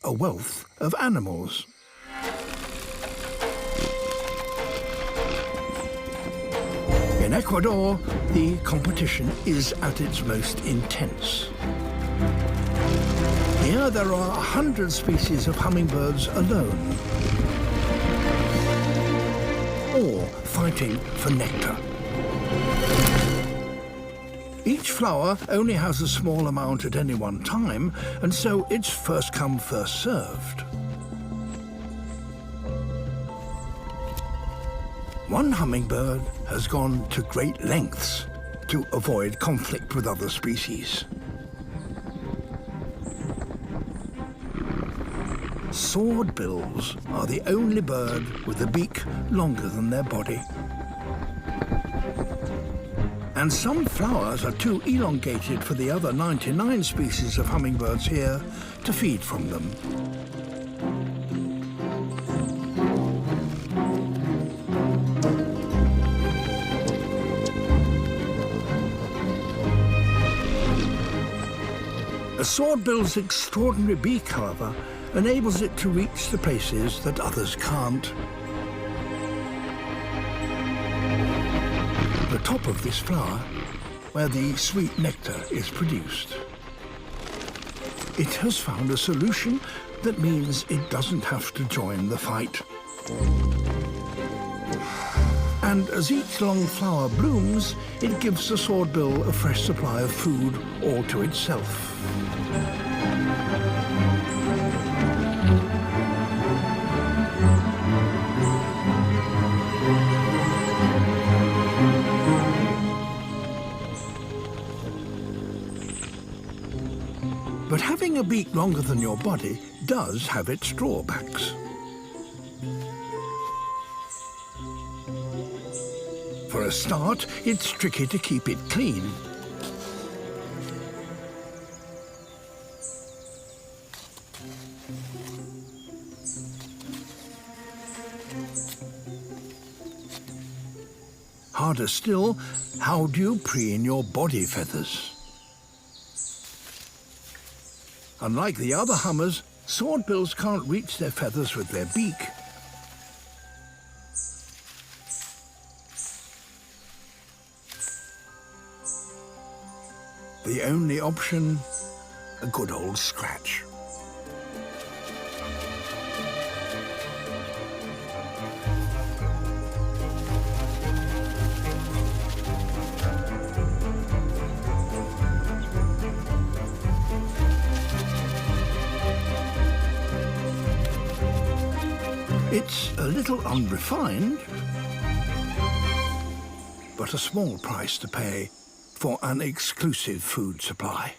a wealth of animals. In Ecuador, the competition is at its most intense. Here there are 100 species of hummingbirds alone, all fighting for nectar. Each flower only has a small amount at any one time, and so it's first come, first served. One hummingbird has gone to great lengths to avoid conflict with other species. Swordbills are the only bird with a beak longer than their body. And some flowers are too elongated for the other 99 species of hummingbirds here to feed from them. A swordbill's extraordinary beak, however, enables it to reach the places that others can't. The top of this flower, where the sweet nectar is produced. It has found a solution that means it doesn't have to join the fight. And as each long flower blooms, it gives the swordbill a fresh supply of food all to itself. But having a beak longer than your body does have its drawbacks. For a start, it's tricky to keep it clean. Harder still, how do you preen your body feathers? Unlike the other hummers, swordbills can't reach their feathers with their beak. The only option, a good old scratch. It's a little unrefined, but a small price to pay for an exclusive food supply.